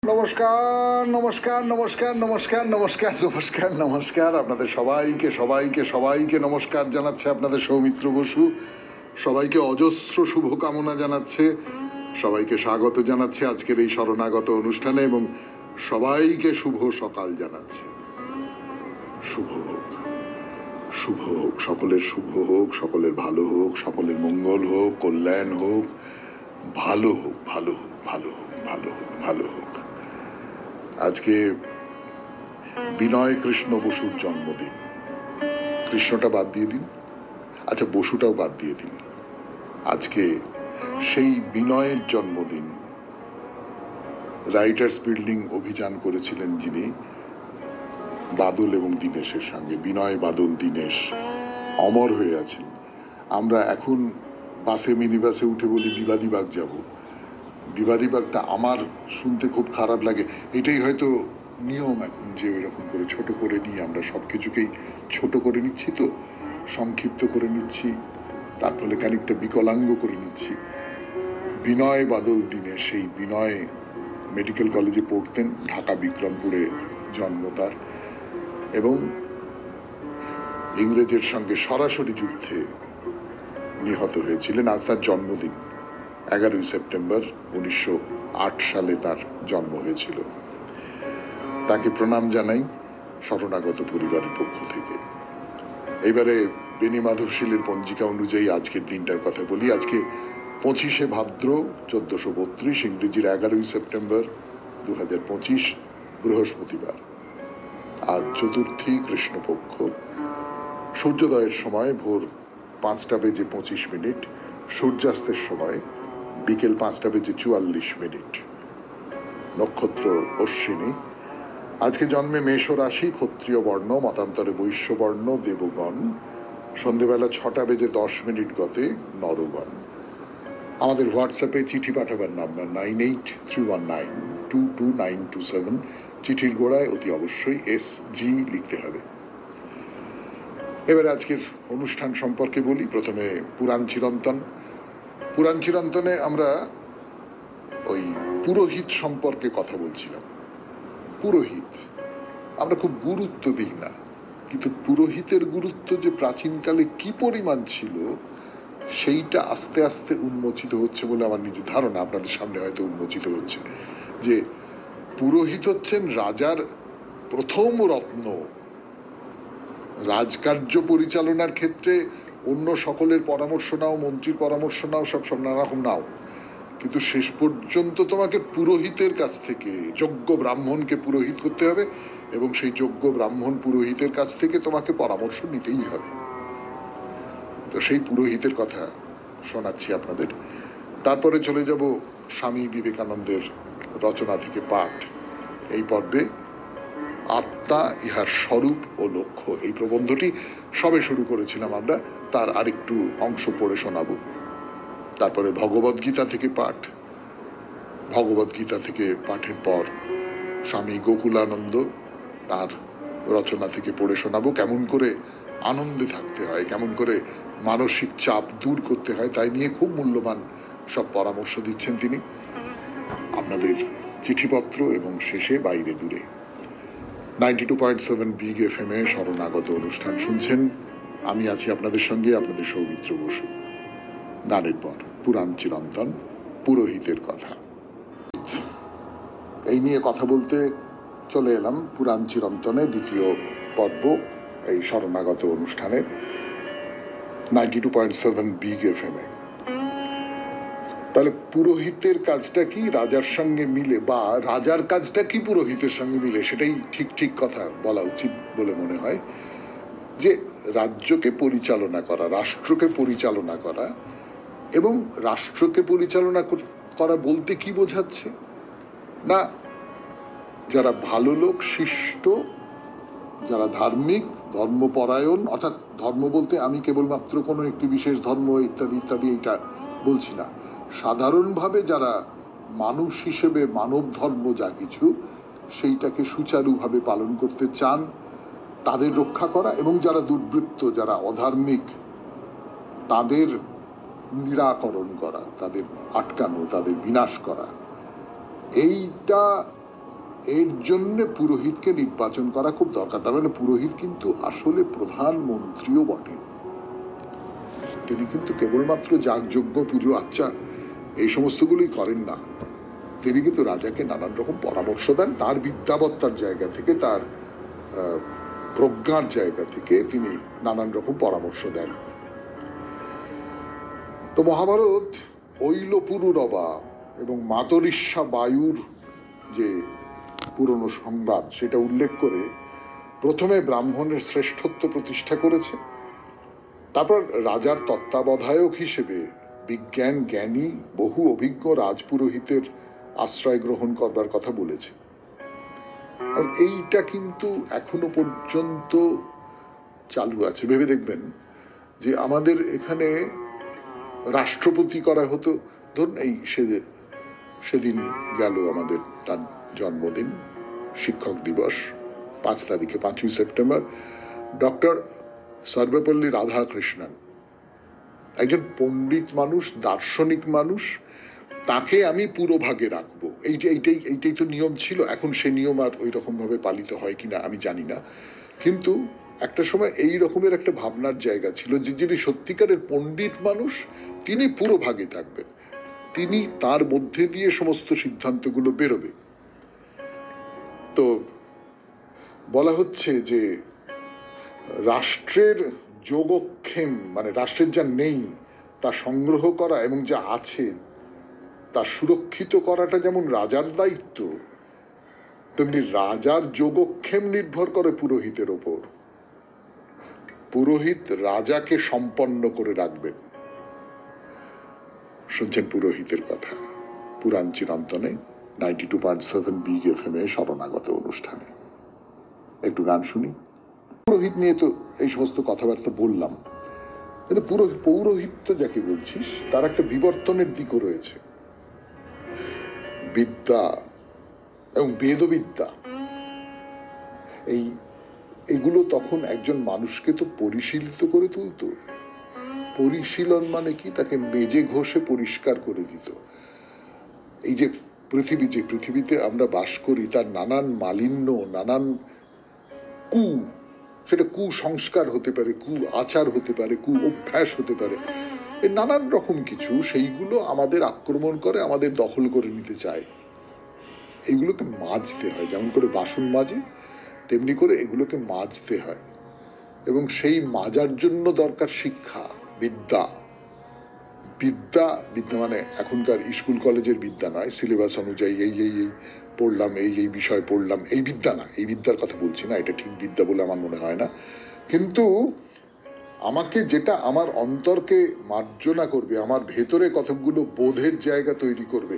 নমস্কার নমস্কার নমস্কার নমস্কার নমস্কার নমস্কার নমস্কার আপনাদের সবাইকে সবাইকে সবাইকে নমস্কার জানাচ্ছে আপনাদের সৌমিত্র বসু। সবাইকে অজস্র শুভকামনা জানাচ্ছে, সবাইকে স্বাগত জানাচ্ছে আজকের এই শরণাগত অনুষ্ঠানে এবং সবাইকে শুভ সকাল জানাচ্ছে। শুভ হোক, শুভ হোক, সকলের শুভ হোক, সকলের ভালো হোক, সকলের মঙ্গল হোক, কল্যাণ হোক, ভালো হোক, ভালো হোক, ভালো হোক, ভালো হোক, ভালো হোক। আজকে বিনয় কৃষ্ণ বসুর জন্মদিন। কৃষ্ণটা বাদ দিয়ে দিন, আচ্ছা বসুটাও বাদ দিয়ে দিন। আজকে সেই বিনয়ের জন্মদিন। রাইটার্স বিল্ডিং অভিযান করেছিলেন যিনি বাদল এবং দীনেশের সঙ্গে, বিনয় বাদল দীনেশ অমর হয়ে আছেন। আমরা এখন বাসে মিনি বাসে উঠে বলি বিবাদীবাগ যাব। বিবাদীবাগটা আমার শুনতে খুব খারাপ লাগে, এটাই হয়তো নিয়ম এখন, যে এরকম করে ছোট করে নিয়ে আমরা সব কিছুকেই ছোট করে নিচ্ছি, তো সংক্ষিপ্ত করে নিচ্ছি, তার ফলে খানিকটা বিকলাঙ্গ করে নিচ্ছি। বিনয় বাদল দীনেশ, সেই বিনয় মেডিকেল কলেজে পড়তেন, ঢাকা বিক্রমপুরে জন্ম তার, এবং ইংরেজের সঙ্গে সরাসরি যুদ্ধে নিহত হয়েছিলেন। আজ তার জন্মদিন, 11ই সেপ্টেম্বর 1908 সালে তার জন্ম হয়েছিল। তাকে প্রণাম জানাই শরণাগত পরিবারের পক্ষ থেকে। এইবারে বেনি মাধবশীলের পঞ্জিকা অনুযায়ী আজকের দিনটার কথা বলি। আজকে 25শে ভাদ্র 1432, ইংরেজির 11ই সেপ্টেম্বর 2025, বৃহস্পতিবার। আজ চতুর্থী, কৃষ্ণপক্ষ। সূর্যোদয়ের সময় ভোর 5:25, সূর্যাস্তের সময় বিকেল 5:44। নক্ষত্র অশ্বিনী। আজকে জন্মে মেষ রাশি, ক্ষত্রিয় বর্ণ, মতান্তরে বৈশ্য বর্ণ, দেবগণ। সন্ধেবেলা 6:10 গতে নরগণ। আমাদের হোয়াটসঅ্যাপে চিঠি পাঠাবার নাম্বার 9831922927। চিঠির গোড়ায় অতি অবশ্যই SG লিখতে হবে। এবারে আজকের অনুষ্ঠান সম্পর্কে বলি। প্রথমে পুরাণ চিরন্তন। পুরাণ চিরন্তনে আমরা ওই পুরোহিত সম্পর্কে কথা বলছিলাম। পুরোহিত আমরা খুব গুরুত্ব দিই না, কিন্তু পুরোহিতের গুরুত্ব যে প্রাচীনকালে কি পরিমাণ ছিল সেইটা আস্তে আস্তে উন্মোচিত হচ্ছে বলে আমার নিজের ধারণা। আপনাদের সামনে হয়তো উন্মোচিত হচ্ছে যে পুরোহিত হচ্ছেন রাজার প্রথম রত্ন। রাজকার্য পরিচালনার ক্ষেত্রে অন্য সকলের পরামর্শ নাও, মন্ত্রীর পরামর্শ নাও, সব নানা রকম নাও, কিন্তু শেষ পর্যন্ত তোমাকে পুরোহিতের কাছ থেকে, যোগ্য ব্রাহ্মণকে পুরোহিত করতে হবে এবং সেই যোগ্য ব্রাহ্মণ পুরোহিতের কাছ থেকে তোমাকে পরামর্শ নিতেই হবে। তো সেই পুরোহিতের কথা শোনাচ্ছি আপনাদের। তারপরে চলে যাব স্বামী বিবেকানন্দের রচনা থেকে পাঠ। এই পর্বে আত্মা ইহার স্বরূপ ও লক্ষ্য, এই প্রবন্ধটি সবে শুরু করেছিলাম আমরা, তার আরেকটু অংশ পড়ে শোনাবো। তারপরে ভগবদ্গীতা থেকে পাঠ। ভগবদ্গীতা থেকে পাঠের পর স্বামী গোকুলানন্দ, তার রচনা থেকে পড়ে শোনাবো। কেমন করে আনন্দে থাকতে হয়, কেমন করে মানসিক চাপ দূর করতে হয়, তাই নিয়ে খুব মূল্যবান সব পরামর্শ দিচ্ছেন তিনি। আপনাদের চিঠিপত্র এবং শেষে বাইরে দূরে। 92.7 বিগ FM এ শরণাগত অনুষ্ঠান শুনছেন। আমি আছি আপনাদের সঙ্গে, আপনাদের সৌমিত্র বসু। গানের পর পুরাণ চিরন্তন, পুরোহিতের কথা। এই নিয়ে কথা বলতে চলে এলাম পুরাণ চিরন্তনে দ্বিতীয় পর্ব, এই শরণাগত অনুষ্ঠানে 92.7 বিগ FM এ। তাহলে পুরোহিতের কাজটা কি রাজার সঙ্গে মিলে, বা রাজার কাজটা কি পুরোহিতের সঙ্গে মিলে, সেটাই ঠিক কথা বলা উচিত বলে মনে হয়। যে রাজ্যকে পরিচালনা করা, রাষ্ট্রকে পরিচালনা করা, এবং রাষ্ট্রকে পরিচালনা করা বলতে কি বোঝাচ্ছে না, যারা ভালো লোক, শিষ্ট, যারা ধার্মিক, ধর্মপরায়ণ, অর্থাৎ ধর্ম বলতে আমি কেবলমাত্র কোনো একটি বিশেষ ধর্ম ইত্যাদি ইত্যাদি এটা বলছি না, সাধারণভাবে যারা মানুষ হিসেবে মানব ধর্ম যা কিছু সেইটাকে সুচারুভাবে পালন করতে চান, তাদের রক্ষা করা, এবং যারা দুর্বৃত্ত, যারা অধার্মিক, তাদের নিরাকরণ করা, তাদের আটকানো, তাদের বিনাশ করা। এইটা এর জন্য পুরোহিতকে নির্বাচন করা খুব দরকার। তার মানে পুরোহিত কিন্তু আসলে প্রধানমন্ত্রীও বটে। তিনি কিন্তু কেবলমাত্র যাগযজ্ঞ পুজো আচ্ছা এই সমস্তগুলোই করেন না, তিনি কিন্তু রাজাকে নানান রকম পরামর্শ দেন তার বিদ্যাবত্তার জায়গা থেকে, তার প্রজ্ঞার জায়গা থেকে তিনি নানান রকম পরামর্শ দেন। তো মহাভারত ঐলপুরুরবা এবং মাতরিষ্যা বায়ুর যে পুরনো সংবাদ সেটা উল্লেখ করে প্রথমে ব্রাহ্মণের শ্রেষ্ঠত্ব প্রতিষ্ঠা করেছে, তারপর রাজার তত্ত্বাবধায়ক হিসেবে বিজ্ঞান জ্ঞানী বহু অভিজ্ঞ রাজপুরোহিতের আশ্রয় গ্রহণ করবার কথা বলেছে। এইটা কিন্তু এখনো পর্যন্ত চালু আছে। ভেবে দেখবেন যে আমাদের এখানে রাষ্ট্রপতি করা হতো, ধরুন এই সেদিন গেল আমাদের তার জন্মদিন, শিক্ষক দিবস 5 তারিখে 5ই সেপ্টেম্বর, ডক্টর সর্বপল্লী রাধাকৃষ্ণন, একজন পণ্ডিত মানুষ, দার্শনিক মানুষ, তাকে আমি পুরোভাগে রাখবো। এইটাই তো নিয়ম ছিল। এখন সে নিয়ম আর ওই রকম ভাবে পালিত হয় কিনা আমি জানি না, কিন্তু একটা সময় এই রকমের একটা ভাবনার জায়গা ছিল যে যিনি সত্যিকারের পণ্ডিত মানুষ তিনি পুরোভাগে থাকবেন, তিনি তার মধ্যে দিয়ে সমস্ত সিদ্ধান্তগুলো বেরোবে। তো বলা হচ্ছে যে রাষ্ট্রের যোগক্ষেম মানে রাষ্ট্রের যা নেই তা সংগ্রহ করা এবং যা আছে তা সুরক্ষিত করাটা যেমন রাজার দায়িত্ব, তেমনি রাজার যোগক্ষেম নির্ভর করে পুরোহিতের ওপর। পুরোহিত রাজাকে সম্পন্ন করে রাখবেন। শুনছেন পুরোহিতের কথা পুরাণ চিরন্তনে 92.7 বিগ FM এ শরণাগত অনুষ্ঠানে। একটু গান শুনি। পুরোহিত নিয়ে তো এই সমস্ত কথাবার্তা বললাম, কিন্তু পৌরোহিত্য যাকে বলছিস তার একটা বিবর্তনের দিকও রয়েছে। বিদ্যা এবং বেদবিদ্যা এগুলো তখন একজন মানুষকে তো পরিশীলিত করে তুলত। পরিশীলন মানে কি? তাকে মেজে ঘষে পরিষ্কার করে দিত। এই যে পৃথিবীতে আমরা বাস করি তার নানান মালিন্য, নানান সেটা কুসংস্কার হতে পারে, কু আচার হতে পারে, কু অভ্যাস হতে পারে, এই নানান রকম কিছু, সেইগুলো আমাদের আক্রমণ করে, আমাদের দখল করে নিতে চায়। এইগুলোকে মাজতে হয়, যেমন করে বাসন মাজে তেমনি করে এগুলোকে মাজতে হয়, এবং সেই মাজার জন্য দরকার শিক্ষা, বিদ্যা। বিদ্যা মানে এখনকার স্কুল কলেজের বিদ্যা নয়, সিলেবাস অনুযায়ী এই পড়লাম, এই বিষয় পড়লাম, এই বিদ্যা না, এই বিদ্যার কথা বলছি না, এটা ঠিক বিদ্যা বলে আমার মনে হয় না। কিন্তু আমাকে যেটা আমার অন্তরকে মার্জনা করবে, আমার ভেতরে কতকগুলো বোধের জায়গা তৈরি করবে,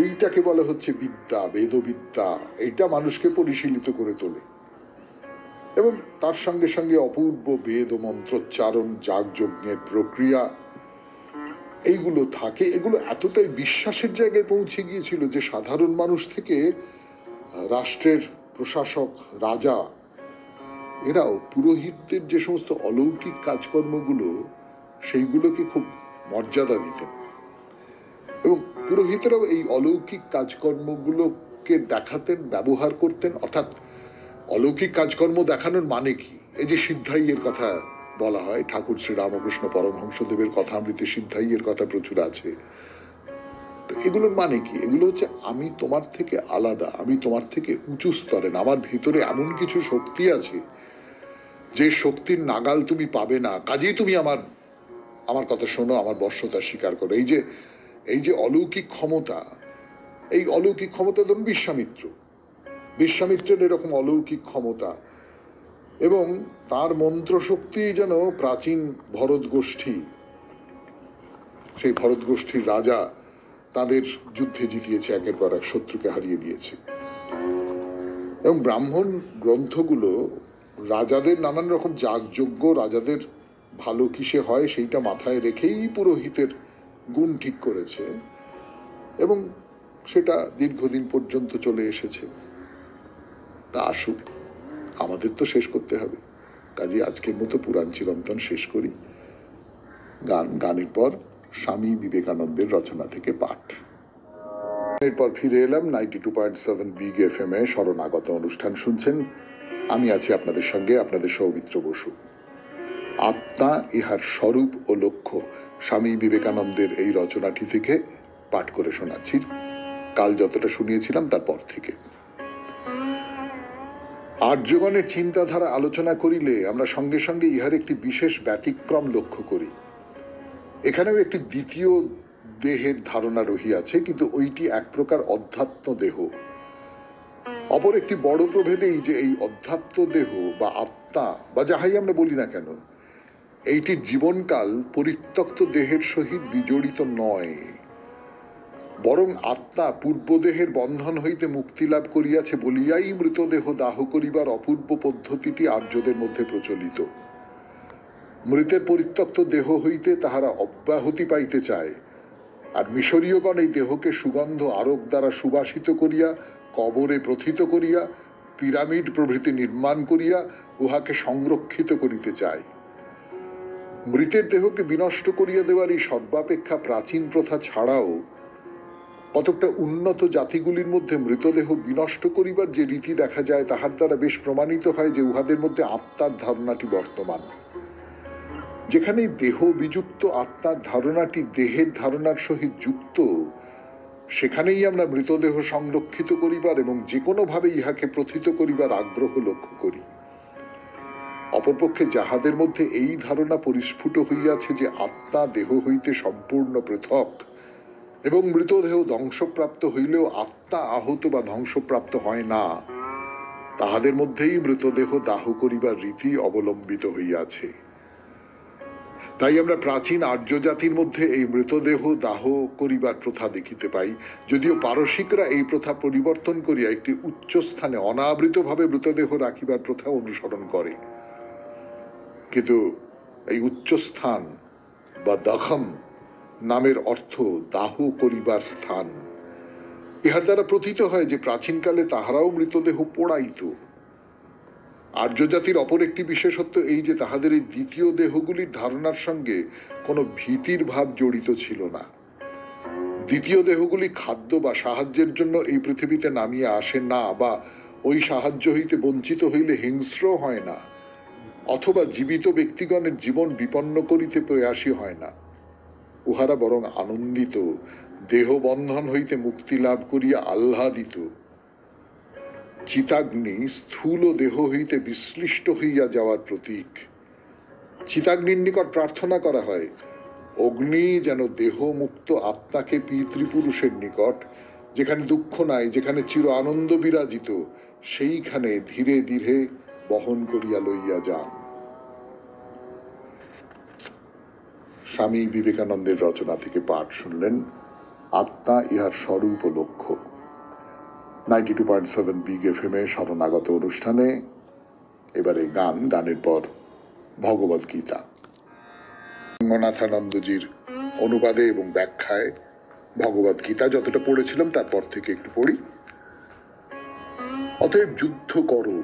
এইটাকে বলা হচ্ছে বিদ্যা, বেদবিদ্যা। এইটা মানুষকে পরিশীলিত করে তোলে এবং তার সঙ্গে সঙ্গে অপূর্ব বেদ ও মন্ত্রোচ্চারণ, যাগযজ্ঞের প্রক্রিয়া এইগুলো থাকে। এগুলো এতটাই বিশ্বাসের জায়গায় পৌঁছে গিয়েছিল যে সাধারণ মানুষ থেকে রাষ্ট্রের প্রশাসক, রাজা, এরাও পুরোহিতদের যে সমস্ত অলৌকিক কাজকর্মগুলো সেইগুলোকে খুব মর্যাদা দিতেন, এবং পুরোহিতেরাও এই অলৌকিক কাজকর্মগুলোকে দেখাতেন, ব্যবহার করতেন। অর্থাৎ অলৌকিক কাজকর্ম দেখানোর মানে কি? এই যে সিদ্ধাইয়ের কথা বলা হয়, ঠাকুর শ্রী রামকৃষ্ণ পরমহংসদেবের কথামৃতে সিদ্ধাইয়ের কথা প্রচুর আছে। তো এগুলোর মানে কি? এগুলো হচ্ছে আমি তোমার থেকে আলাদা, আমি তোমার থেকে উঁচু স্তরে, আমার ভিতরে এমন কিছু শক্তি আছে যে শক্তির নাগাল তুমি পাবে না, কাজেই তুমি আমার কথা শোনো, আমার বর্ষতা স্বীকার করো। এই যে অলৌকিক ক্ষমতা, এই অলৌকিক ক্ষমতা ধরুন বিশ্বামিত্রের এরকম অলৌকিক ক্ষমতা, এবং তার মন্ত্র শক্তি যেন প্রাচীন ভরত গোষ্ঠী, সেই ভরত গোষ্ঠীর রাজা তাদের যুদ্ধে জিতিয়েছে, একের পর এক শত্রুকে হারিয়ে দিয়েছে। এবং ব্রাহ্মণ গ্রন্থগুলো রাজাদের নানান রকম যাগযজ্ঞ, রাজাদের ভালো কিসে হয় সেইটা মাথায় রেখেই পুরোহিতের গুণ ঠিক করেছে, এবং সেটা দীর্ঘদিন পর্যন্ত চলে এসেছে। তা আসুক, আমাদের তো শেষ করতে হবে, কাজে আজকের মতো পুরাণ চিরন্তন শেষ করি। গানের পর স্বামী বিবেকানন্দের রচনা থেকে পাঠ। এরপর ফিরে এলাম 92.7 বিগ এফএম এ শরণাগত অনুষ্ঠান শুনছেন। আমি আছি আপনাদের সঙ্গে, আপনাদের সৌমিত্র বসু। আত্মা ইহার স্বরূপ ও লক্ষ্য স্বামী বিবেকানন্দের এই রচনাটি থেকে পাঠ করে শোনাচ্ছি, কাল যতটা শুনিয়েছিলাম তারপর থেকে। আর্যগণের চিন্তাধারা আলোচনা করিলে আমরা সঙ্গে সঙ্গে ইহার একটি বিশেষ ব্যতিক্রম লক্ষ্য করি। এখানেও একটি দ্বিতীয় দেহের ধারণা রহিয়াছে, কিন্তু ওইটি এক প্রকার অধ্যাত্ম দেহ। অপর একটি বড় প্রভেদ এই যে এই অধ্যাত্ম দেহ বা আত্মা বা যাহাই আমরা বলি না কেন, এইটির জীবনকাল পরিত্যক্ত দেহের সহিত বিজড়িত নয়, বরং আত্মা পূর্বদেহের বন্ধন হইতে মুক্তি লাভ করিয়াছে বলিয়াই মৃতদেহ দাহ করিবার অপূর্ব পদ্ধতিটি আর্যদের মধ্যে প্রচলিত। মৃতের পরিত্যক্ত দেহ হইতে তাহারা অব্যাহতি পাইতে চায়, আর মিশরীয়গণ এই দেহকে সুগন্ধ আরোগ দ্বারা সুবাসিত করিয়া, কবরে প্রথিত করিয়া, পিরামিড প্রভৃতি নির্মাণ করিয়া উহাকে সংরক্ষিত করিতে চায়। মৃতের দেহকে বিনষ্ট করিয়া দেওয়ার এই সর্বাপেক্ষা প্রাচীন প্রথা ছাড়াও কতকটা উন্নত জাতিগুলির মধ্যে মৃতদেহ বিনষ্ট করিবার যে রীতি দেখা যায়, তাহার দ্বারা বেশ প্রমাণিত হয় যে উহাদের মধ্যে আত্মার ধারণাটি বর্তমান। যেখানে দেহ বিযুক্ত আত্মার ধারণাটি দেহের ধারণার সহিত যুক্ত, সেখানেই আমরা মৃতদেহ সংরক্ষিত করিবার এবং যে কোনোভাবে ইহাকে প্রথিত করিবার আগ্রহ লক্ষ্য করি। অপরপক্ষে যাহাদের মধ্যে এই ধারণা পরিস্ফুট হইয়াছে যে আত্মা দেহ হইতে সম্পূর্ণ পৃথক এবং মৃতদেহ ধ্বংসপ্রাপ্ত হইলেও আত্মা আহত বা ধ্বংসপ্রাপ্ত হয় না, তাহাদের মধ্যেই মৃতদেহ দাহ করিবার রীতি অবলম্বিত হইয়াছে। তাই আমরা প্রাচীন আর্য জাতির মধ্যে এই মৃতদেহ দাহ করিবার প্রথা দেখিতে পাই, যদিও পারসিকরা এই প্রথা পরিবর্তন করিয়া একটি উচ্চ স্থানে অনাবৃতভাবে মৃতদেহ রাখিবার প্রথা অনুসরণ করে। কিন্তু এই উচ্চস্থান বা দখম নামের অর্থ দাহ করিবার স্থান। ইহার দ্বারা প্রতীত হয় যে প্রাচীনকালে তাহারাও মৃতদেহ পোড়াইত। আর্য জাতির অপর একটি বিশেষত্ব এই যে তাহাদের এই দ্বিতীয় দেহগুলির ধারণার সঙ্গে কোনো ভীতির ভাব জড়িত ছিল না। দ্বিতীয় দেহগুলি খাদ্য বা সাহায্যের জন্য এই পৃথিবীতে নামিয়ে আসে না, বা ওই সাহায্য হইতে বঞ্চিত হইলে হিংস্র হয় না, অথবা জীবিত ব্যক্তিগণের জীবন বিপন্ন করিতে প্রয়াসী হয় না। উহারা বরং আনন্দিত, দেহ বন্ধন হইতে মুক্তি লাভ করিয়া আহ্লাদিত। চিতাগ্নি স্থূল দেহ হইতে বিশ্লিষ্ট হইয়া যাওয়ার প্রতীক। চিতাগ্নির নিকট প্রার্থনা করা হয়, অগ্নি যেন দেহ মুক্ত আত্মাকে পিতৃপুরুষের নিকট, যেখানে দুঃখ নাই, যেখানে চির আনন্দ বিরাজিত, সেইখানে ধীরে ধীরে বহন করিয়া লইয়া যান। স্বামী বিবেকানন্দের রচনা থেকে পাঠ শুনলেন, আত্মা ইহার স্বরূপ ও লক্ষ্য। 92.7 বিগ এফএম এ শরণাগত অনুষ্ঠানে এবারে গান, গানের পর ভগবদ গীতা। রঙ্গনাথানন্দজির অনুবাদে এবং ব্যাখ্যায় ভগবদ গীতা যতটা পড়েছিলাম তারপর থেকে একটু পড়ি। অতএব যুদ্ধ করো,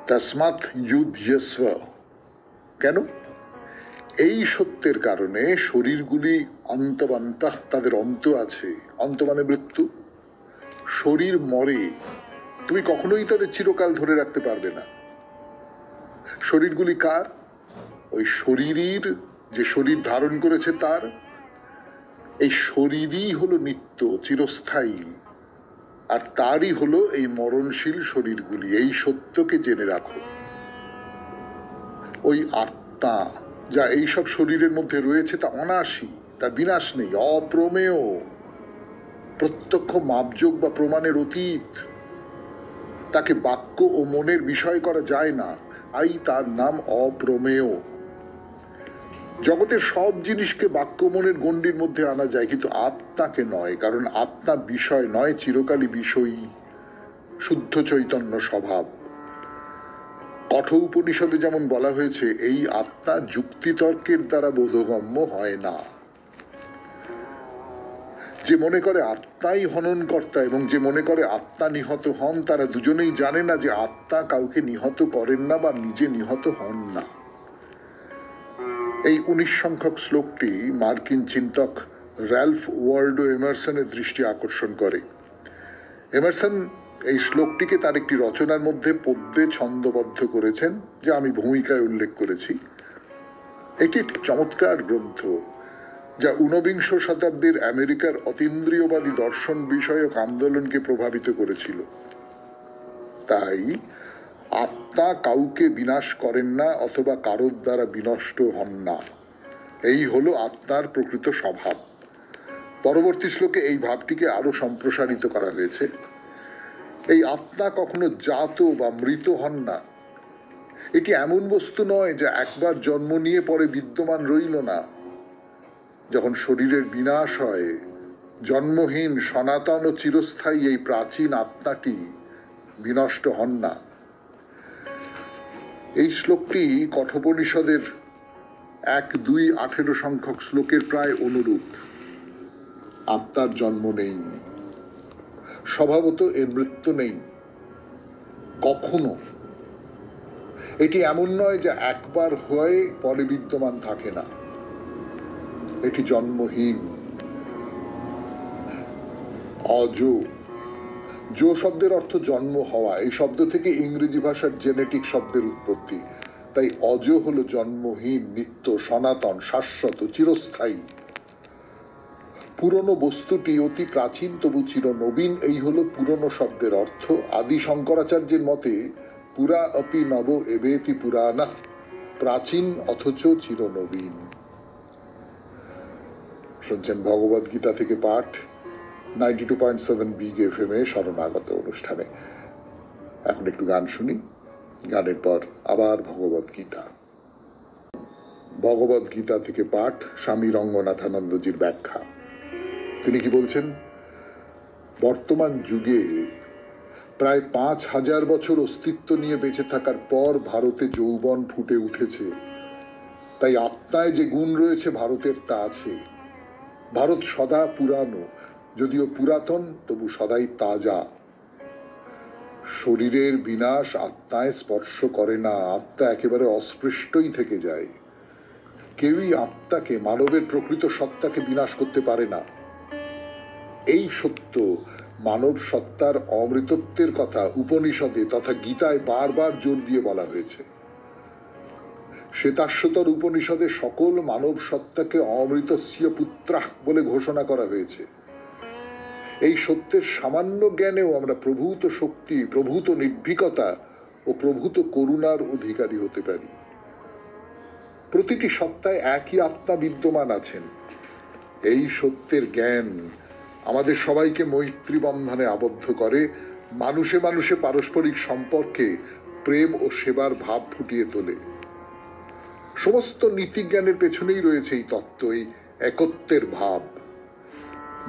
তস্মাৎ যুধ্যস্ব। কেন? এই সত্যের কারণে শরীরগুলি অন্তবান্তঃ, তাদের অন্ত আছে। অন্ত মানে মৃত্যু। শরীর মরে, তুমি কখনোই তাদের চিরকাল ধরে রাখতে পারবে না। শরীরগুলি কার? ওই শরীরের, যে শরীর ধারণ করেছে তার। এই শরীরই হলো নিত্য, চিরস্থায়ী, আর তারই হলো এই মরণশীল শরীরগুলি। এই সত্যকে জেনে রাখো। ওই আত্মা যা এইসব শরীরের মধ্যে রয়েছে তা অনাশী, তার বিনাশ নেই, অপ্রমেয়, প্রত্যক্ষ মাপযোগ বা প্রমাণের অতীত। তাকে বাক্য ও মনের বিষয় করা যায় না, তার নাম অপ্রমেয়। জগতের সব জিনিসকে বাক্য মনের গণ্ডির মধ্যে আনা যায়, কিন্তু আত্মাকে নয়, কারণ আত্মা বিষয় নয়, চিরকালই বিষয়ী, শুদ্ধ চৈতন্য স্বভাব। কঠোর উপনিষদে যেমন বলা হয়েছে, এই আত্মা যুক্তিতর্কের দ্বারা বোধগম্য হয় না। যে মনে করে আত্মাই হননকর্তা এবং যে মনে করে আত্মা নিহত হন, তারা দুজনেই জানে না যে আত্মা কাউকে নিহত করেন না বা নিজে নিহত হন না। এই 19 সংখ্যক শ্লোকটি মার্কিন চিন্তক র্যালফ ওয়াল্ডো এমারসনের দৃষ্টি আকর্ষণ করে। এমারসন এই শ্লোকটিকে তার একটি রচনার মধ্যে পদ্যে ছন্দবদ্ধ করেছেন, যা আমি ভূমিকায় উল্লেখ করেছি। এটি একটি চমৎকার গ্রন্থ, যা ঊনবিংশ শতাব্দীর আমেরিকার অতীন্দ্রিয়বাদী দর্শন বিষয়ক আন্দোলনকে প্রভাবিত করেছিল। তাই আত্মা কাউকে বিনাশ করেন না অথবা কারোর দ্বারা বিনষ্ট হন না, এই হলো আত্মার প্রকৃত স্বভাব। পরবর্তী শ্লোকে এই ভাবটিকে আরো সম্প্রসারিত করা হয়েছে। এই আত্মা কখনো জাত বা মৃত হন না। এটি এমন বস্তু নয় যা একবার জন্ম নিয়ে পরে বিদ্যমান রইল না। যখন শরীরের বিনাশ হয়, জন্মহীন সনাতন ও চিরস্থায়ী এই প্রাচীন আত্মাটি বিনষ্ট হন না। এই শ্লোকটি কঠোপনিষদের 1-2-18 সংখ্যক শ্লোকের প্রায় অনুরূপ। আত্মার জন্ম নেই, স্বভাবত এর মৃত্যু নেই কখনো। এটি এমন নয় যে একবার হয়ে পরে বিদ্যমান থাকে না। এটি জন্মহীন, অজ। জো শব্দের অর্থ জন্ম হওয়া। এই শব্দ থেকে ইংরেজি ভাষার জেনেটিক শব্দের উৎপত্তি। তাই অজ হলো জন্মহীন, নিত্য, সনাতন, শাশ্বত, চিরস্থায়ী। পুরনো বস্তুটি অতি প্রাচীন তবু চিরনবীন, এই হলো পুরনো শব্দের অর্থ। আদি শঙ্করাচার্যের মতে পুরা অপি নব এবেতি পুরানা, প্রাচীন অথচ চিরনবীন। শুনছেন ভগবদ গীতা থেকে পাঠ 92.7 বিগ এফএম এ শরণাগত অনুষ্ঠানে। এখন একটু গান শুনি, গানের পর আবার ভগবদ গীতা। ভগবদ গীতা থেকে পাঠ, স্বামী রঙ্গনাথানন্দজির ব্যাখ্যা। তিনি কি বলছেন? বর্তমান যুগে প্রায় 5000 বছর অস্তিত্ব নিয়ে বেঁচে থাকার পর ভারতে যৌবন ফুটে উঠেছে। তাই আত্মায় যে গুণ রয়েছে ভারতের তা আছে। ভারত সদা পুরানো, যদিও পুরাতন তবু সদাই তাজা। শরীরের বিনাশ আত্মায় স্পর্শ করে না, আত্মা একেবারে অস্পৃষ্টই থেকে যায়। কেউই আত্মাকে, মানবের প্রকৃত সত্তাকে বিনাশ করতে পারে না। এই সত্য, মানব সত্তার অমৃতত্বের কথা উপনিষদে তথা গীতায় বারবার জোর দিয়ে বলা হয়েছে। শ্বেতাশ্বতর উপনিষদে সকল মানব সত্তাকে অমৃতস্য পুত্রাহ বলে ঘোষণা করা হয়েছে। এই সত্যের সামান্য জ্ঞানেও আমরা প্রভূত শক্তি, প্রভূত নির্ভীকতা ও প্রভূত করুণার অধিকারী হতে পারি। প্রতিটি সত্তায় একই আত্মা বিদ্যমান আছেন। এই সত্যের জ্ঞান আমাদের সবাইকে মৈত্রী বন্ধনে আবদ্ধ করে, মানুষে মানুষে পারস্পরিক সম্পর্কে প্রেম ও সেবার ভাব ফুটিয়ে তোলে। সমস্ত নীতিজ্ঞানের পেছনেই রয়েছে এই তত্ত্ব, এই একত্বের ভাব।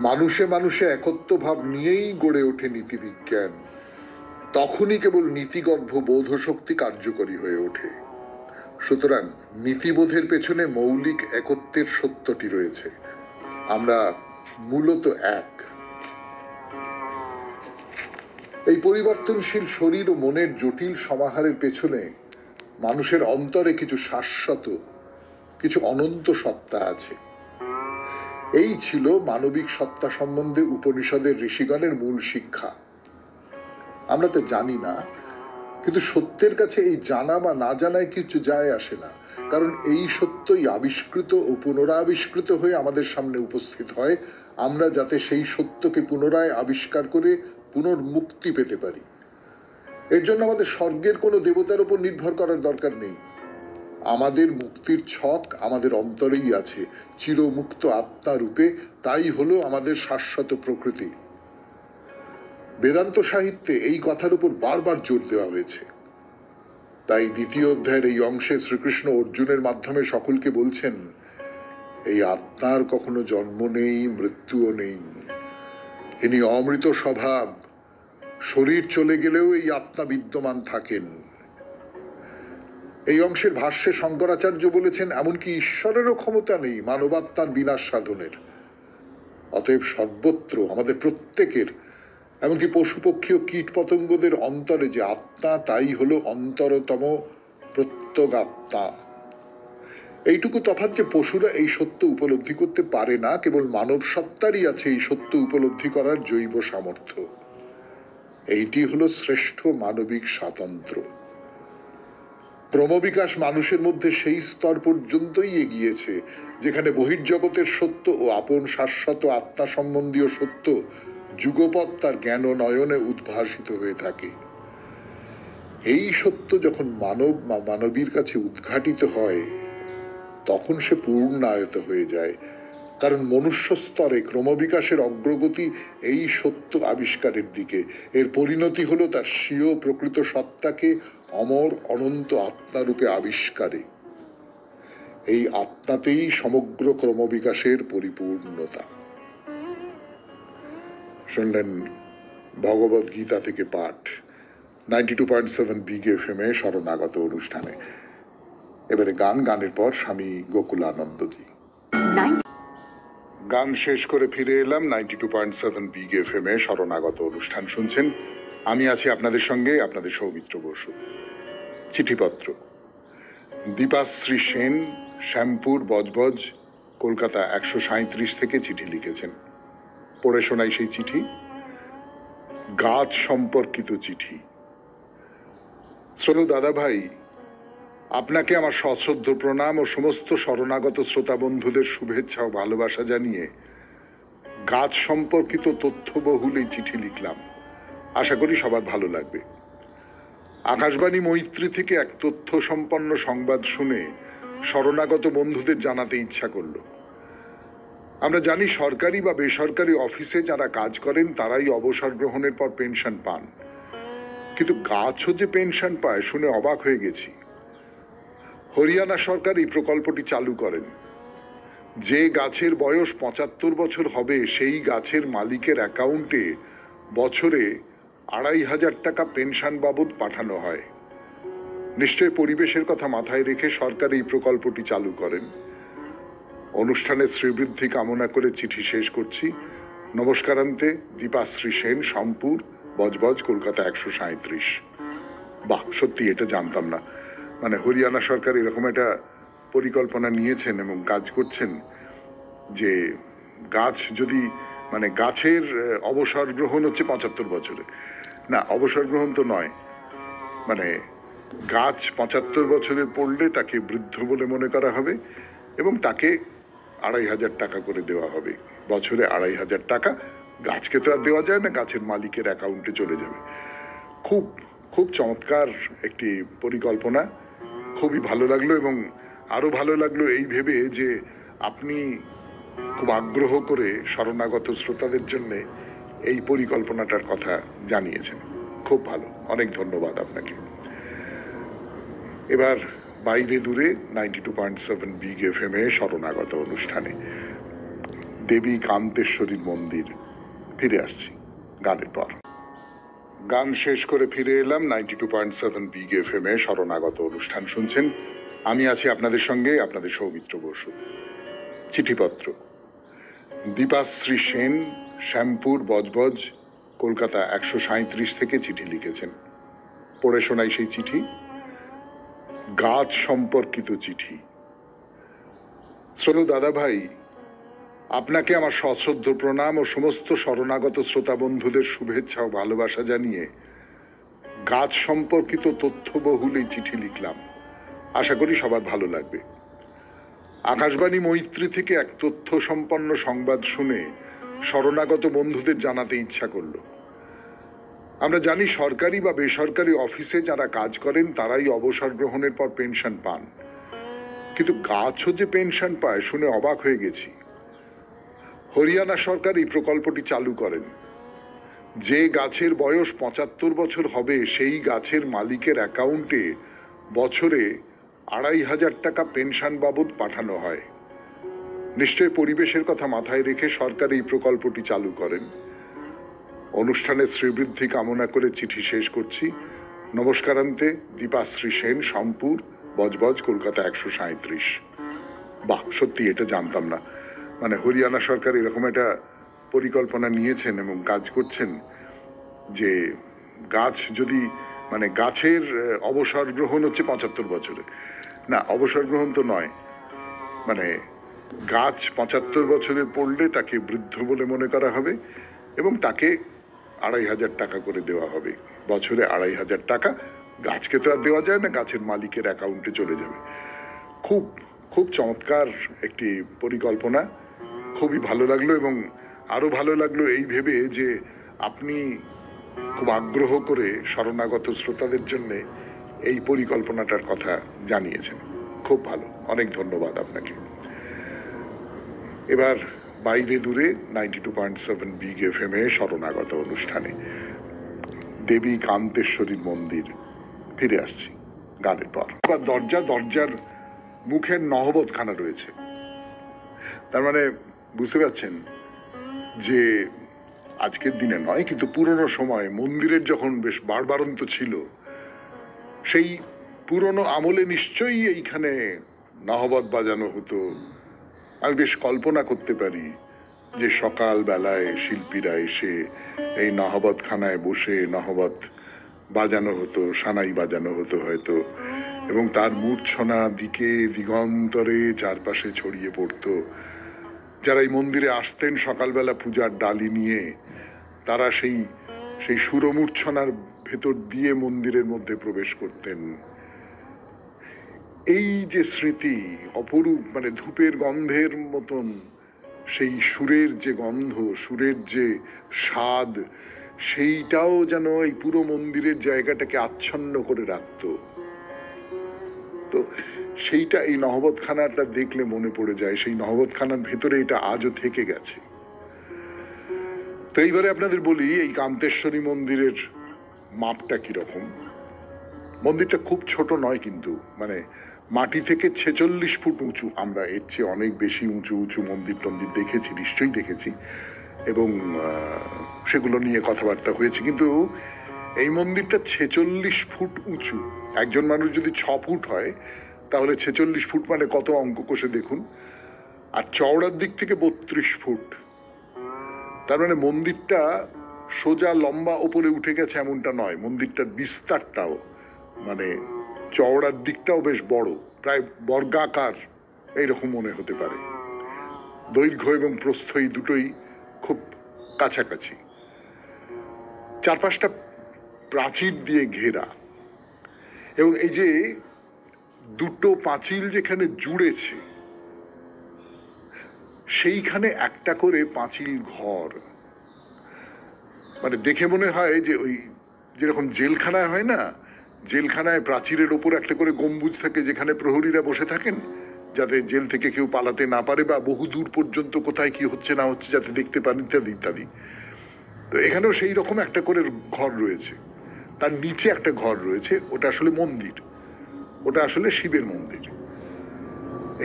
মানুষে মানুষে একত্ব ভাব নিয়েই গড়ে ওঠে নীতিবিজ্ঞান। তখনই কেবল নীতিগর্ভ বোধশক্তি কার্যকরী হয়ে ওঠে। সুতরাং নীতিবোধের পেছনে মৌলিক একত্বের সত্যটি রয়েছে। আমরা মূলত এক। এই পরিবর্তনশীল শরীর ও মনের জটিল সমাহারের পেছনে মানুষের অন্তরে কিছু শাশ্বত, কিছু অনন্ত সত্তা আছে। এই ছিল মানবিক সত্তা সম্বন্ধে উপনিষদের ঋষিগণের মূল শিক্ষা। আমরা তো জানি না, কিন্তু সত্যের কাছে এই জানা বা না জানায় কিছু যায় আসে না। কারণ এই সত্যই আবিষ্কৃত ও পুনরাবিষ্কৃত হয়ে আমাদের সামনে উপস্থিত হয়, আমরা যাতে সেই সত্যকে পুনরায় আবিষ্কার করে পুনর্মুক্তি পেতে পারি। এর জন্য আমাদের স্বর্গের কোনো দেবতার উপর নির্ভর করার দরকার নেই। আমাদের মুক্তির ছক আমাদের অন্তরেই আছে, চিরমুক্ত আত্মা রূপে। তাই হলো আমাদের শাশ্বত প্রকৃতি। বেদান্ত সাহিত্যে এই কথার উপর বারবার জোর দেওয়া হয়েছে। তাই দ্বিতীয় অধ্যায়ের এই অংশে শ্রীকৃষ্ণ অর্জুনের মাধ্যমে সকলকে বলছেন, এই আত্মার কখনো জন্ম নেই, মৃত্যুও নেই। ইনি অমৃত স্বভাব, শরীর চলে গেলেও এই আত্মা বিদ্যমান থাকেন। এই অংশের ভাষ্যে শঙ্করাচার্য বলেছেন, এমনকি ঈশ্বরেরও ক্ষমতা নেই মানবাত্মার বিনাশ সাধনের। অতএব সর্বত্র আমাদের প্রত্যেকের, এমনকি পশু পক্ষী ও কীট পতঙ্গদের অন্তরে যে আত্মা, তাই হলো অন্তরতম প্রত্যগাত্মা। এইটুকু তফাৎ যে পশুরা এই সত্য উপলব্ধি করতে পারে না, কেবল মানব সত্তারই আছে এই সত্য উপলব্ধি করার জৈব সামর্থ্য। এইটি হলো শ্রেষ্ঠ মানবিক স্বাতন্ত্র্য। ক্রমবিকাশ মানুষের মধ্যে সেই স্তর পর্যন্তই এগিয়েছে যেখানে বহির্জগতের সত্য ও আপন শাশ্বত আত্মা সম্বন্ধীয় সত্য যুগপৎ তার জ্ঞান ও নয়নে উদ্ভাসিত হয়ে থাকে। এই সত্য যখন মানব বা মানবীর কাছে উদ্ঘাটিত হয় তখন সে পূর্ণায়ত হয়ে যায়, কারণ মনুষ্য স্তরে ক্রমবিকাশের অগ্রগতি এই সত্য আবিষ্কারের দিকে। এর পরিণতি হলো তার স্বীয় প্রকৃত সত্তাকে অমর অনন্ত আত্মারূপে আবিষ্কারে। এই আত্মাতেই সমগ্র ক্রমবিকাশের পরিপূর্ণতা। শুনলেন ভগবদ গীতা থেকে পাঠ 92.7 বিগ এফএম-এ শরণাগত অনুষ্ঠানে। এবারে গানের পর স্বামী গোকুলানন্দজি। গান শেষ করে ফিরে এলাম 92.7 বিগ এফএম-এ শরণাগত অনুষ্ঠান শুনছেন। আমি আছি আপনাদের সঙ্গে, আপনাদের সৌমিত্র বসু। চিঠিপত্র। দীপাশ্রী সেন, শ্যামপুর বজবজ, কলকাতা 137 থেকে চিঠি লিখেছেন। পড়ে শোনাই সেই চিঠি। গাছ সম্পর্কিত চিঠি। শ্রোতা দাদা ভাই, আপনাকে আমার সশ্রদ্ধ প্রণাম ও সমস্ত শরণাগত শ্রোতা বন্ধুদের শুভেচ্ছা ও ভালোবাসা জানিয়ে গাছ সম্পর্কিত তথ্যবহুল এই চিঠি লিখলাম। আশা করি সবার ভালো লাগবে। আকাশবাণী মৈত্রী থেকে এক তথ্য সম্পন্ন সংবাদ শুনে শরণাগত বন্ধুদের জানাতে ইচ্ছা করল। আমরা জানি সরকারি বা বেসরকারি অফিসে যারা কাজ করেন তারাই অবসর গ্রহণের পর পেনশন পান, কিন্তু গাছও যে পেনশন পায় শুনে অবাক হয়ে গেছি। হরিয়ানা সরকার এই প্রকল্পটি চালু করেন। যে গাছের বয়স 75 বছর হবে সেই গাছের মালিকের অ্যাকাউন্টে বছরে 2500 টাকা পেনশন বাবদ পাঠানো হয়। নিশ্চয় পরিবেশের কথা মাথায় রেখে সরকার এই প্রকল্পটি চালু করেন। অনুষ্ঠানের শ্রীবৃদ্ধি কামনা করে চিঠি শেষ করছি। নমস্কারান্তে, দীপাশ্রী সেন, শ্যামপুর বজবজ, কলকাতা 137। বাহ, সত্যি এটা জানতাম না। মানে হরিয়ানা সরকার এরকম একটা পরিকল্পনা নিয়েছেন এবং কাজ করছেন যে গাছ যদি মানে গাছের অবসর গ্রহণ হচ্ছে 75 বছরে। না, অবসর গ্রহণ তো নয়, মানে গাছ 75 বছরে পড়লে তাকে বৃদ্ধ বলে মনে করা হবে এবং তাকে 2500 টাকা করে দেওয়া হবে। বছরে 2500 টাকা। গাছকে তো আর দেওয়া যায় না, গাছের মালিকের অ্যাকাউন্টে চলে যাবে। খুব খুব চমৎকার একটি পরিকল্পনা। খুবই ভালো লাগলো এবং আরো ভালো লাগলো এই ভেবে যে আপনি খুব আগ্রহ করে শরণাগত শ্রোতাদের জন্য এই পরিকল্পনাটার কথা জানিয়েছেন। খুব ভালো, অনেক ধন্যবাদ আপনাকে। এবার বাইরে দূরে 92.7 বিগ এফএম-এ শরণাগত অনুষ্ঠানে দেবী কান্তেশ্বরীর মন্দির ফিরে আসছি গানের পর। গান শেষ করে ফিরে এলাম 92.7 বিগ এফএম-এ শরণাগত অনুষ্ঠান শুনছেন। আমি আছি আপনাদের সঙ্গে, আপনাদের সৌমিত্র বসু। চিঠিপত্র। দীপাশ্রী সেন, শ্যামপুর বজবজ, কলকাতা 137 থেকে চিঠি লিখেছেন। পড়ে শোনাই সেই চিঠি। গাছ সম্পর্কিত চিঠি। শ্রোতা দাদা ভাই, আপনাকে আমার সশ্রদ্ধ প্রণাম ও সমস্ত শরণাগত শ্রোতা বন্ধুদের শুভেচ্ছা ও ভালোবাসা জানিয়ে গাছ সম্পর্কিত তথ্যবহুল এই চিঠি লিখলাম। আশা করি সবার ভালো লাগবে। আকাশবাণী মৈত্রী থেকে এক তথ্য সম্পন্ন সংবাদ শুনে শরণাগত বন্ধুদের জানাতে ইচ্ছা করল। আমরা জানি সরকারি বা বেসরকারি অফিসে যারা কাজ করেন তারাই অবসর গ্রহণের পর পেনশন পান, কিন্তু গাছও যে পেনশন পায় শুনে অবাক হয়ে গেছি। হরিয়ানা সরকার এই প্রকল্পটি চালু করেন। যে গাছের বয়স 75 বছর হবে সেই গাছের মালিকের অ্যাকাউন্টে বছরে 2500 টাকা পেনশন বাবদ পাঠানো হয়। নিশ্চয় পরিবেশের কথা মাথায় রেখে সরকার এই প্রকল্পটি চালু করেন। অনুষ্ঠানের শ্রীবৃদ্ধি কামনা করে চিঠি শেষ করছি। নমস্কারান্তে, দীপাশ্রী সেন, শ্যামপুর বজবজ, কলকাতা 137। বাহ, সত্যি এটা জানতাম না। মানে হরিয়ানা সরকার এরকম একটা পরিকল্পনা নিয়েছেন এবং কাজ করছেন যে গাছ যদি মানে গাছের অবসর গ্রহণ হচ্ছে 75 বছরে। না, অবসর গ্রহণ তো নয়, মানে গাছ 75 বছরে পড়লে তাকে বৃদ্ধ বলে মনে করা হবে এবং তাকে 2,500 টাকা করে দেওয়া হবে, বছরে 2,500 টাকা। গাছকে তো আর দেওয়া যায় না, গাছের মালিকের অ্যাকাউন্টে চলে যাবে। খুব খুব চমৎকার একটি পরিকল্পনা, খুবই ভালো লাগলো। এবং আরো ভালো লাগলো এই ভেবে যে আপনি খুব আগ্রহ করে শরণাগত শ্রোতাদের জন্য এই পরিকল্পনাটার কথা জানিয়েছেন। খুব ভালো, অনেক ধন্যবাদ আপনাকে। এবার বাইরে দূরে 92.7 বিগ এফএম এ শরণাগত অনুষ্ঠানে দেবী কান্তেশ্বরীর মন্দির ফিরে আসছি গানের পর। দরজার মুখের নহবতখানা রয়েছে, তার মানে বুঝতে পারছেন যে আজকের দিনে নয় কিন্তু পুরনো সময় মন্দিরের যখন বেশ বাড়বাড়ন্ত ছিল, সেই পুরনো আমলে নিশ্চয়ই এইখানে নহবত বাজানো হতো। আমি বেশ কল্পনা করতে পারি যে সকাল বেলায় শিল্পীরা এসে এই নহবত খানায় বসে নহবত বাজানো হতো, সানাই বাজানো হতো হয়তো, এবং তার মূর্ছনা দিকে দিগন্তরে চারপাশে ছড়িয়ে পড়তো। যারা এই মন্দিরে আসতেন সকালবেলা পূজার ডালি নিয়ে, তারা সেই সুরমূর্ছনার ভেতর দিয়ে মন্দিরের মধ্যে প্রবেশ করতেন। এই যে স্মৃতি অপরূপ, মানে ধূপের গন্ধের মতন সেই সুরের যে গন্ধ, সুরের যে স্বাদ, সেইটাও যেন এই পুরো মন্দিরের জায়গাটাকে আচ্ছন্ন করে রাখতো। তো সেইটা এই নহবতখানাটা দেখলে মনে পড়ে যায়, সেই নহবতখানার ভেতরে এটা আজও থেকে গেছে। তো এইবারে আপনাদের বলি এই কান্তেশ্বরী মন্দিরের মাপটা কিরকম। মন্দিরটা খুব ছোট নয় কিন্তু, মানে মাটি থেকে 46 ফুট উঁচু। আমরা এর চেয়ে অনেক বেশি উঁচু উঁচু মন্দির টন্দির দেখেছি, নিশ্চয়ই দেখেছি, এবং সেগুলো নিয়ে কথাবার্তা হয়েছে, কিন্তু এই মন্দিরটা 46 ফুট উঁচু। একজন মানুষ যদি 6 ফুট হয় তাহলে 46 ফুট মানে কত, অঙ্ক কষে দেখুন। আর চওড়ার দিক থেকে 32 ফুট। তার মানে মন্দিরটা সোজা লম্বা ওপরে উঠে গেছে এমনটা নয়, মন্দিরটার বিস্তারটাও মানে চওড়ার দিকটাও বেশ বড়, প্রায় বর্গাকার এইরকম মনে হতে পারে। দৈর্ঘ্য এবং প্রস্থ এই দুটোই খুব কাছাকাছি। চারপাশটা প্রাচীর দিয়ে ঘেরা, এবং এই যে দুটো পাঁচিল যেখানে জুড়েছে সেইখানে একটা করে পাঁচিল ঘর। মানে দেখে মনে হয় যে ওই যেরকম জেলখানায় হয় না, জেলখানায় প্রাচীরের ওপর একটা করে গম্বুজ থাকে যেখানে প্রহরীরা বসে থাকেন যাতে জেল থেকে কেউ পালাতে না পারে, বা বহু দূর পর্যন্ত কোথায় কি হচ্ছে না হচ্ছে যাতে দেখতে পান, ইত্যাদি ইত্যাদি। তো এখানেও সেই রকম একটা করে ঘর রয়েছে, তার নিচে একটা ঘর রয়েছে, ওটা আসলে মন্দির, ওটা আসলে শিবের মন্দির।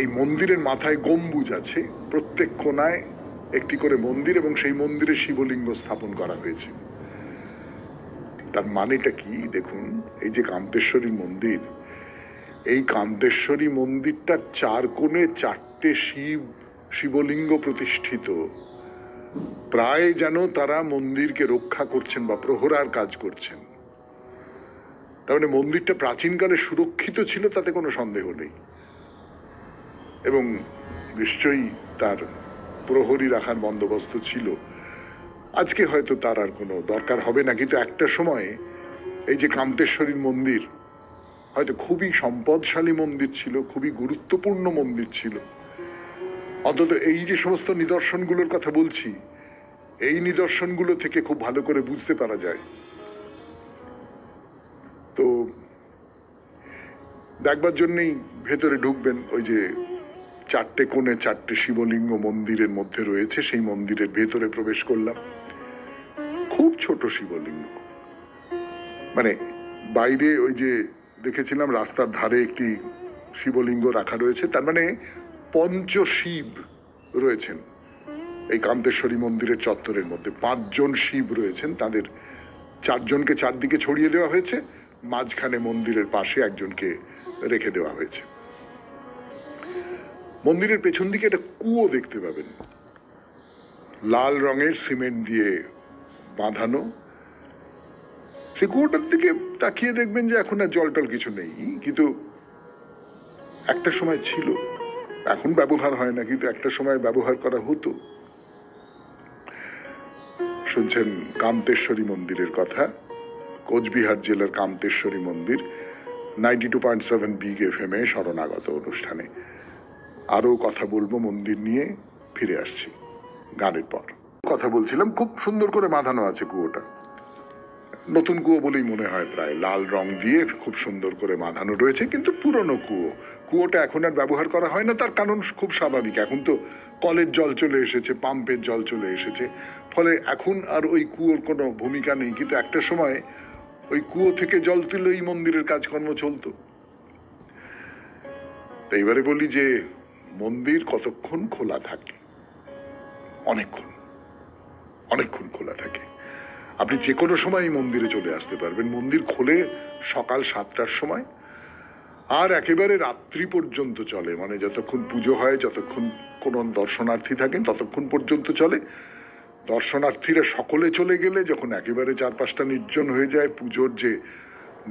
এই মন্দিরের মাথায় গম্বুজ আছে, প্রত্যেক কোণায় একটি করে মন্দির, এবং সেই মন্দিরে শিবলিঙ্গ স্থাপন করা হয়েছে। তার মানেটা কি দেখুন, এই যে কান্তেশ্বরী মন্দির, এই কান্তেশ্বরী মন্দিরটার 4 কোণে 4টে শিবলিঙ্গ প্রতিষ্ঠিত, প্রায় যেন তারা মন্দিরকে রক্ষা করছেন বা প্রহরার কাজ করছেন। তার মানে মন্দিরটা প্রাচীনকালে সুরক্ষিত ছিল, তাতে কোনো সন্দেহ নেই, এবং নিশ্চয়ই তার প্রহরী রাখার বন্দোবস্ত ছিল। আজকে হয়তো তার আর কোনো দরকার হবে না, কিন্তু একটা সময়ে এই যে কান্তেশ্বরীর মন্দির হয়তো খুবই সম্পদশালী মন্দির ছিল, খুবই গুরুত্বপূর্ণ মন্দির ছিল। অন্তত এই যে সমস্ত নিদর্শনগুলোর কথা বলছি, এই নিদর্শনগুলো থেকে খুব ভালো করে বুঝতে পারা যায়। তো দেখবার জন্যই ভেতরে ঢুকবেন, ওই যে 4টে কোণে 4টে শিবলিঙ্গ মন্দিরের মধ্যে রয়েছে, সেই মন্দিরের ভেতরে প্রবেশ করলাম। খুব ছোট শিবলিঙ্গ, মানে বাইরে ওই যে দেখেছিলাম রাস্তার ধারে একটি শিবলিঙ্গ রাখা রয়েছে, তার মানে পঞ্চশিব রয়েছেন এই কান্তেশ্বরী মন্দিরের চত্বরের মধ্যে। 5 জন শিব রয়েছেন, তাদের 4 জনকে চারদিকে ছড়িয়ে দেওয়া হয়েছে, মাঝখানে মন্দিরের পাশে একজনকে রেখে দেওয়া হয়েছে। মন্দিরের পেছন দিকে একটা কুয়ো দেখতে পাবেন, লাল রঙের সিমেন্ট দিয়ে বাঁধানো। সেই কুয়োটার দিকে তাকিয়ে দেখবেন যে এখন আর জল টল কিছু নেই, কিন্তু একটা সময় ছিল। এখন ব্যবহার হয় না, কিন্তু একটা সময় ব্যবহার করা হতো। শুনছেন কামতেশ্বরী মন্দিরের কথা, কোচবিহার জেলার কামতেশ্বরী মন্দির, 92.7 বিগ FM এ শরণাগত অনুষ্ঠানে। আরো কথা বলবো মন্দির নিয়ে, ফিরে আসছি গানের পর। কথা বলছিলাম, খুব সুন্দর করে বাঁধানো আছে কুয়োটা, নতুন কুয়ো বলেই মনে হয়, প্রায় লাল রং দিয়ে খুব সুন্দর করে বাঁধানো রয়েছে, কিন্তু পুরনো কুয়ো। কুয়োটা এখন আর ব্যবহার করা হয় না, তার কারণ খুব স্বাভাবিক, এখন তো কলের জল চলে এসেছে, পাম্পের জল চলে এসেছে, ফলে এখন আর ওই কুয়োর কোনো ভূমিকা নেই। কিন্তু একটা সময় ওই কুয়ো থেকে জল তুলেই মন্দিরের কাজকর্ম চলতো। এইবারে বলি যে মন্দির কতক্ষণ খোলা থাকে? অনেকক্ষণ, অনেকক্ষণ খোলা থাকে। আপনি যে কোনো সময় মন্দিরে চলে আসতে পারবেন। মন্দির খোলে সকাল 7টার সময়, আর একেবারে রাত্রি পর্যন্ত চলে, মানে যতক্ষণ পুজো হয়, যতক্ষণ কোন দর্শনার্থী থাকেন ততক্ষণ পর্যন্ত চলে। দর্শনার্থীরা সকলে চলে গেলে, যখন একেবারে চারপাশটা নির্জন হয়ে যায়, পুজোর যে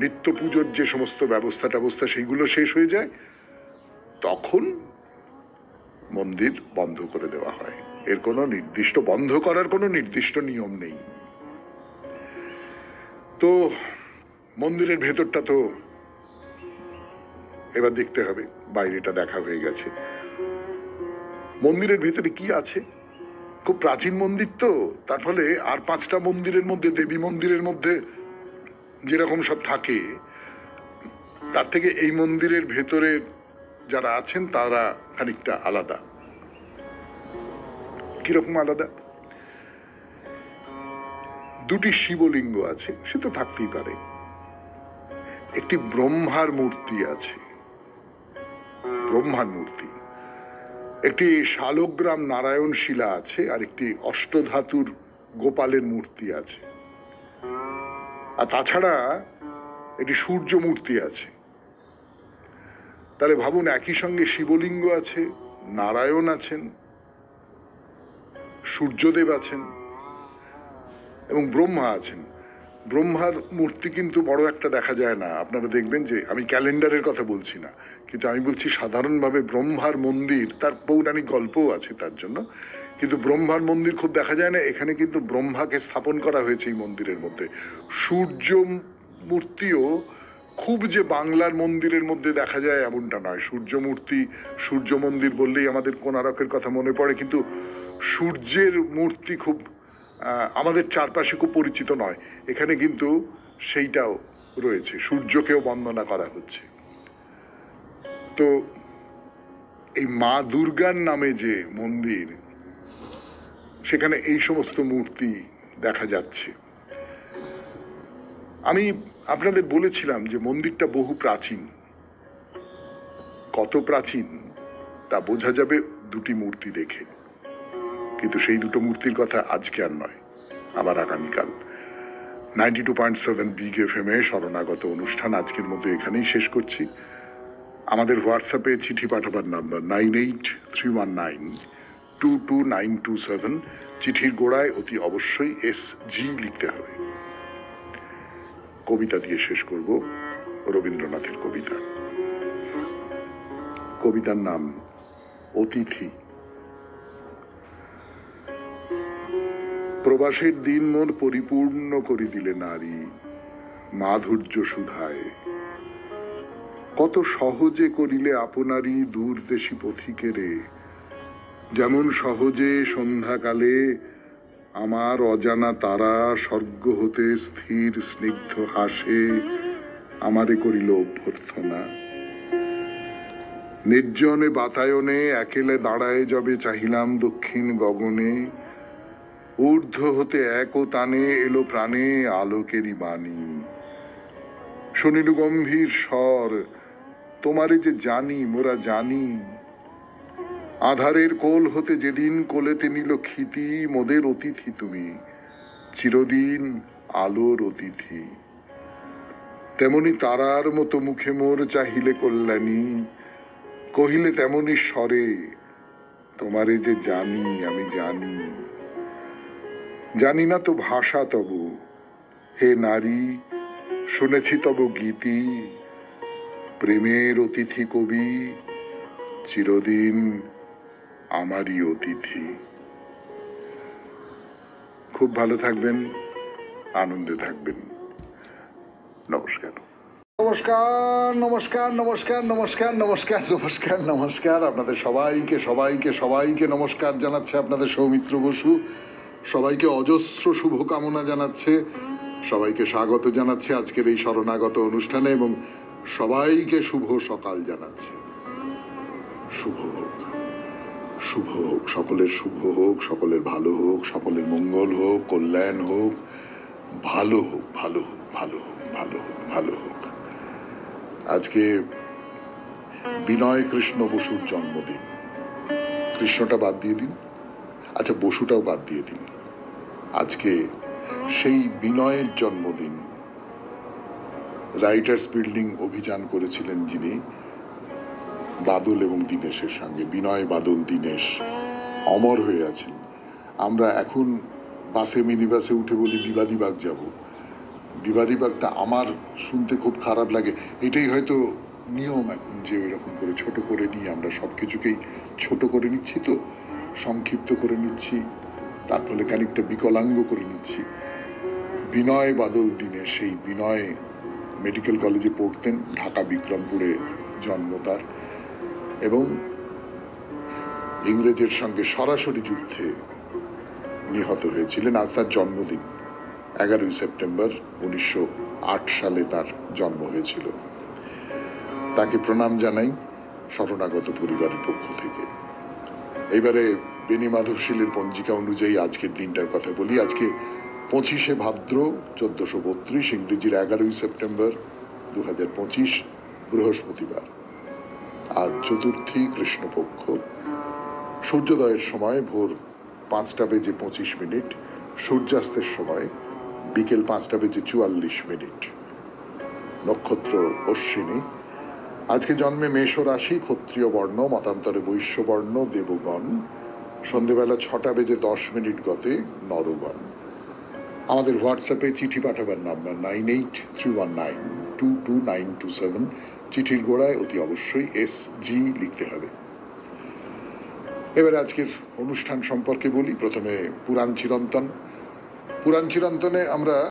নিত্য পুজোর যে সমস্ত ব্যবস্থা সেইগুলো শেষ হয়ে যায়, তখন মন্দির বন্ধ করে দেওয়া হয়। এর কোনো নির্দিষ্ট, বন্ধ করার কোনো নির্দিষ্ট নিয়ম নেই। তো মন্দিরের ভেতরটা তো এবার দেখতে হবে, বাইরেটা দেখা হয়ে গেছে। মন্দিরের ভেতরে কি আছে? খুব প্রাচীন মন্দির তো, তার ফলে আর 5টা মন্দিরের মধ্যে, দেবী মন্দিরের মধ্যে যেরকম সব থাকে, তার থেকে এই মন্দিরের ভেতরে যারা আছেন তারা খানিকটা আলাদা। কিরকম আলাদা? 2টি শিবলিঙ্গ আছে, সে তো থাকতেই পারে। একটি ব্রহ্মার মূর্তি আছে, ব্রহ্মার মূর্তি। একটি শালগ্রাম নারায়ণ শিলা আছে, আর একটি অষ্টধাতুর গোপালের মূর্তি আছে। আর তাছাড়া একটি সূর্য মূর্তি আছে। তাহলে ভাবুন, একই সঙ্গে শিবলিঙ্গ আছে, নারায়ণ আছেন, সূর্যদেব আছেন এবং ব্রহ্মা আছেন। ব্রহ্মার মূর্তি কিন্তু বড় একটা দেখা যায় না। আপনারা দেখবেন যে, আমি ক্যালেন্ডারের কথা বলছি না, কিন্তু আমি বলছি সাধারণভাবে ব্রহ্মার মন্দির, তার পৌরাণিক গল্পও আছে তার জন্য, কিন্তু ব্রহ্মার মন্দির খুব দেখা যায় না। এখানে কিন্তু ব্রহ্মাকে স্থাপন করা হয়েছে এই মন্দিরের মধ্যে। সূর্য মূর্তিও খুব যে বাংলার মন্দিরের মধ্যে দেখা যায় এমনটা নয়। সূর্য মূর্তি, সূর্য মন্দির বললেই আমাদের কোণারকের কথা মনে পড়ে, কিন্তু সূর্যের মূর্তি খুব আমাদের চারপাশে খুব পরিচিত নয়। এখানে কিন্তু সেইটাও রয়েছে, সূর্যকেও বন্দনা করা হচ্ছে। তো এই মা দুর্গার নামে যে মন্দির, সেখানে এই সমস্ত মূর্তি দেখা যাচ্ছে। আমি আপনাদের বলেছিলাম যে মন্দিরটা বহু প্রাচীন। কত প্রাচীন তা বোঝা যাবে 2টি মূর্তি দেখে, কিন্তু সেই 2টো মূর্তির কথা আজকে আর নয়, আবার আগামীকাল। 92.7 বিগ FM এ শরণাগত অনুষ্ঠান আজকের মতো এখানেই শেষ করছি। আমাদের হোয়াটসঅ্যাপে চিঠি পাঠাবার নাম্বার 9831922927। চিঠির গোড়ায় অতি অবশ্যই SG লিখতে হবে। কবিতা দিয়ে শেষ করব, রবীন্দ্রনাথের কবিতা। কবিতার নাম অতিথি। প্রবাসের দিন মোর পরিপূর্ণ করে দিলে নারী মাধুর্য সুধায়। কত সহজে করিলে আপনারই দূরদেশী পথিকেরে, যেমন সহজে সন্ধ্যাকালে আমার অজানা তারা স্বর্গ হতে স্থির স্নিগ্ধ হাসে আমারে করিল অভ্যর্থনা। নির্জনে বাতায়নে একেলে দাঁড়ায় যবে চাহিলাম দক্ষিণ গগনে, ঊর্ধ্ব হতে এক ও তানে এলো প্রাণে আলোকেরই বাণী। শুনিল গম্ভীর স্বর, তোমারে যে জানি মোরা জানি। আধারের কোল হতে যেদিন কোলেতে নিল ক্ষিতি, মোদের অতিথি তুমি, চিরদিন আলোর অতিথি। তেমনি তারার মতো মুখে মোর চাহিলে কল্যাণী, কহিলে তেমনি স্বরে, তোমারে যে জানি আমি জানি। জানি না তো ভাষা তব, হে নারী শুনেছি তব গীতি। প্রেমের অতিথি কবি চিরদিন আমারই অতিথি। খুব ভালো থাকবেন, আনন্দে থাকবেন। নমস্কার। নমস্কার নমস্কার নমস্কার নমস্কার নমস্কার নমস্কার নমস্কার আপনাদের সবাইকে সবাইকে সবাইকে নমস্কার জানাচ্ছে আপনাদের সৌমিত্র বসু। সবাইকে অজস্র শুভকামনা জানাচ্ছে, সবাইকে স্বাগত জানাচ্ছে আজকের এই শরণাগত অনুষ্ঠানে এবং সবাইকে শুভ সকাল জানাচ্ছে। শুভ হোক, শুভ হোক, সকলের শুভ হোক, সকলের ভালো হোক, সকলের মঙ্গল হোক, কল্যাণ হোক, ভালো হোক, ভালো হোক, ভালো হোক, ভালো হোক, ভালো হোক। আজকে বিনয় কৃষ্ণ বসুর জন্মদিন। কৃষ্ণটা বাদ দিয়ে দিন, আচ্ছা বসুটাও বাদ দিয়ে দিন। আজকে সেই বিনয়ের জন্মদিন। রাইটার্স বিল্ডিং অভিযান করেছিলেন যিনি বাদল এবং দীনেশের সঙ্গে। বিনয়, বাদল, দীনেশ অমর হয়ে আছেন। আমরা এখন বাসে মিনি বাসে উঠে বলি বিবাদীবাগ যাব। বিবাদীবাগটা আমার শুনতে খুব খারাপ লাগে। এটাই হয়তো নিয়ম এখন, যে এরকম করে ছোট করে নিয়ে আমরা সবকিছুকেই ছোট করে নিচ্ছি, তো সংক্ষিপ্ত করে নিচ্ছি, তার ফলে খানিকটা বিকলাঙ্গ করে নিচ্ছি। বিনয়, বাদল, দীনেশ, সেই বিনয় মেডিকেল কলেজে পড়তেন, ঢাকা বিক্রমপুরে জন্ম তার, এবং ইংরেজের সঙ্গে সরাসরি যুদ্ধে নিহত হয়েছিলেন। আজ তার জন্মদিন, 11ই সেপ্টেম্বর 1908 সালে তার জন্ম হয়েছিল। তাকে প্রণাম জানাই শরণাগত পরিবারের পক্ষ থেকে। এইবারে বেনি মাধবশীলের পঞ্জিকা অনুযায়ী আজকের দিনটার কথা বলি। আজকে 25শে ভাদ্র 1432, ইংরেজির 11ই সেপ্টেম্বর 2025, বৃহস্পতিবার। আজ চতুর্থী, কৃষ্ণপক্ষ। সূর্যোদয়ের সময় ভোর 5:25, সূর্যাস্তের সময় বিকেল 5:44। নক্ষত্র অশ্বিনী। আজকে জন্মে মেষ রাশি, ক্ষত্রিয় বর্ণ, মতান্তরে বৈশ্য বর্ণ, দেবগণ। সন্ধেবেলা 6:10 গতে নরগণ। আমাদের হোয়াটসঅ্যাপে চিঠি পাঠাবার নাম্বার 9831922927। চিঠির গোড়ায় অতি অবশ্যই SG লিখতে হবে। এবারে আজকের অনুষ্ঠান সম্পর্কে বলি। প্রথমে পুরাণ চিরন্তন। পুরাণ চিরন্তনে আমরা